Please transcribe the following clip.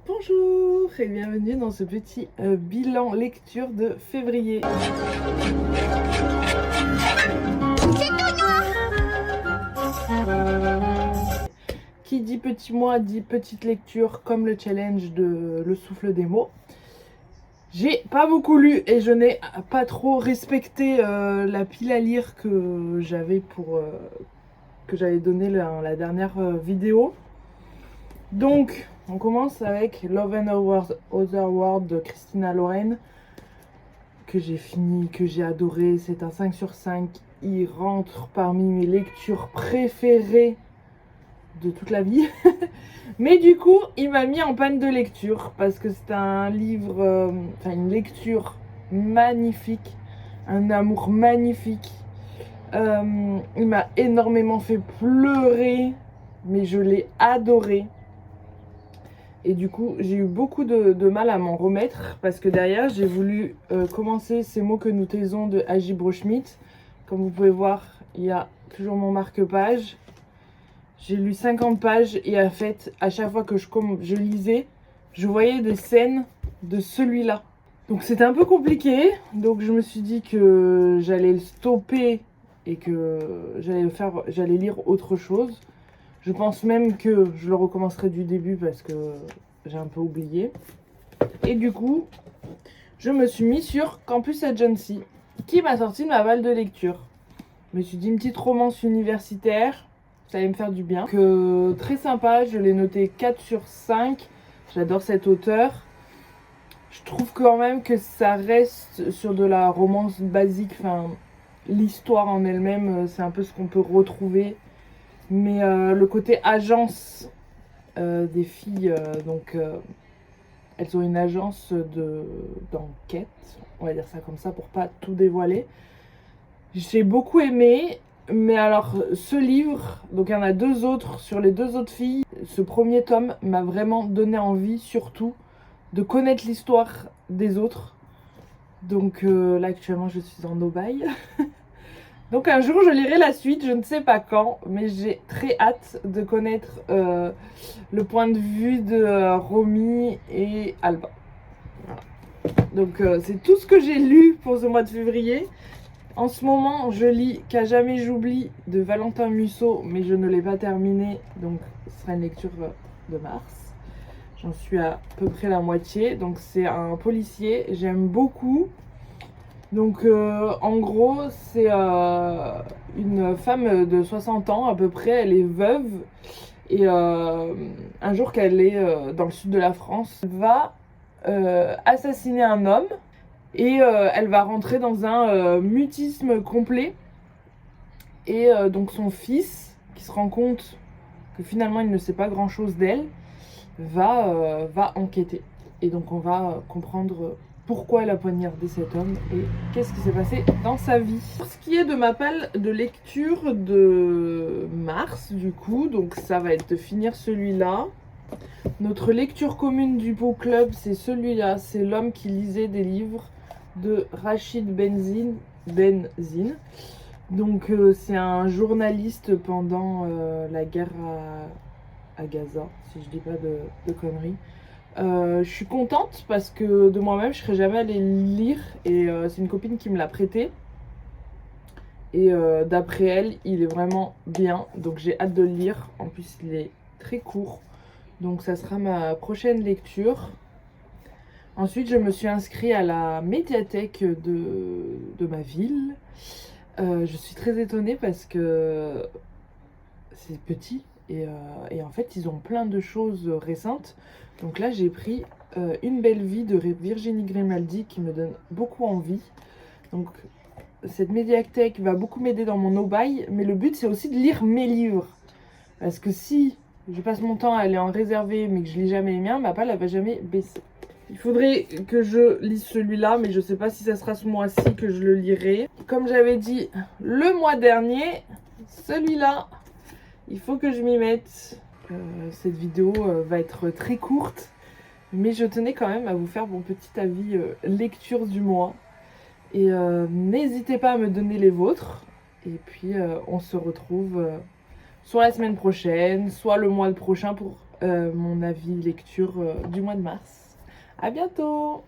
Bonjour et bienvenue dans ce petit bilan lecture de février. Qui dit petit mois dit petite lecture, comme le challenge de Le Souffle des mots. J'ai pas beaucoup lu et je n'ai pas trop respecté la pile à lire que j'avais que j'avais donné la dernière vidéo. Donc on commence avec Love and Other World de Christina Lauren, que j'ai fini, que j'ai adoré. C'est un 5 sur 5. Il rentre parmi mes lectures préférées de toute la vie. Mais du coup, il m'a mis en panne de lecture parce que c'est un livre, une lecture magnifique, un amour magnifique. Il m'a énormément fait pleurer, mais je l'ai adoré. Et du coup, j'ai eu beaucoup de mal à m'en remettre parce que derrière, j'ai voulu commencer Ces mots que nous taisons de Agi Broschmidt. Comme vous pouvez voir, il y a toujours mon marque-page. J'ai lu 50 pages et en fait, à chaque fois que je lisais, je voyais des scènes de celui-là. Donc c'était un peu compliqué. Donc je me suis dit que j'allais le stopper et que j'allais lire autre chose. Je pense même que je le recommencerai du début parce que j'ai un peu oublié. Et du coup, je me suis mis sur Campus Agency, qui m'a sorti de ma balle de lecture. Je me suis dit une petite romance universitaire, ça allait me faire du bien. Très sympa, je l'ai noté 4 sur 5. J'adore cet auteur. Je trouve quand même que ça reste sur de la romance basique. Enfin, l'histoire en elle-même, c'est un peu ce qu'on peut retrouver. Mais le côté agence des filles, elles ont une agence d'enquête, on va dire ça comme ça pour pas tout dévoiler. J'ai beaucoup aimé, mais alors ce livre, donc il y en a 2 autres sur les 2 autres filles. Ce premier tome m'a vraiment donné envie surtout de connaître l'histoire des autres. Donc là actuellement je suis en no-buy. Donc un jour je lirai la suite, je ne sais pas quand, mais j'ai très hâte de connaître le point de vue de Romy et Alba. Voilà. Donc c'est tout ce que j'ai lu pour ce mois de février. En ce moment je lis Qu'à jamais j'oublie de Valentin Musso, mais je ne l'ai pas terminé, donc ce sera une lecture de mars. J'en suis à peu près la moitié, donc c'est un policier, j'aime beaucoup. Donc en gros c'est une femme de 60 ans à peu près, elle est veuve et un jour qu'elle est dans le sud de la France, elle va assassiner un homme et elle va rentrer dans un mutisme complet et donc son fils, qui se rend compte que finalement il ne sait pas grand chose d'elle, va enquêter et donc on va comprendre pourquoi elle a poignardé cet homme et qu'est-ce qui s'est passé dans sa vie. Pour ce qui est de ma palle de lecture de mars, du coup, donc ça va être de finir celui-là. Notre lecture commune du Beau Club, c'est celui-là, c'est L'homme qui lisait des livres de Rachid Benzine. Donc c'est un journaliste pendant la guerre à Gaza, si je dis pas de conneries. Je suis contente parce que de moi-même je serais jamais allée lire et c'est une copine qui me l'a prêté et d'après elle il est vraiment bien, donc j'ai hâte de le lire. En plus il est très court, donc ça sera ma prochaine lecture. Ensuite je me suis inscrite à la médiathèque de ma ville. Je suis très étonnée parce que c'est petit et en fait ils ont plein de choses récentes. Donc là j'ai pris Une belle vie de Virginie Grimaldi qui me donne beaucoup envie. Donc cette médiathèque va beaucoup m'aider dans mon no-buy, mais le but c'est aussi de lire mes livres. Parce que si je passe mon temps à aller en réserver mais que je lis jamais les miens, ma palle elle va jamais baisser. Il faudrait que je lise celui-là, mais je sais pas si ça sera ce mois-ci que je le lirai. Comme j'avais dit le mois dernier, celui-là, il faut que je m'y mette. Cette vidéo va être très courte, mais je tenais quand même à vous faire mon petit avis lecture du mois. Et n'hésitez pas à me donner les vôtres. Et puis on se retrouve soit la semaine prochaine, soit le mois prochain pour mon avis lecture du mois de mars. À bientôt!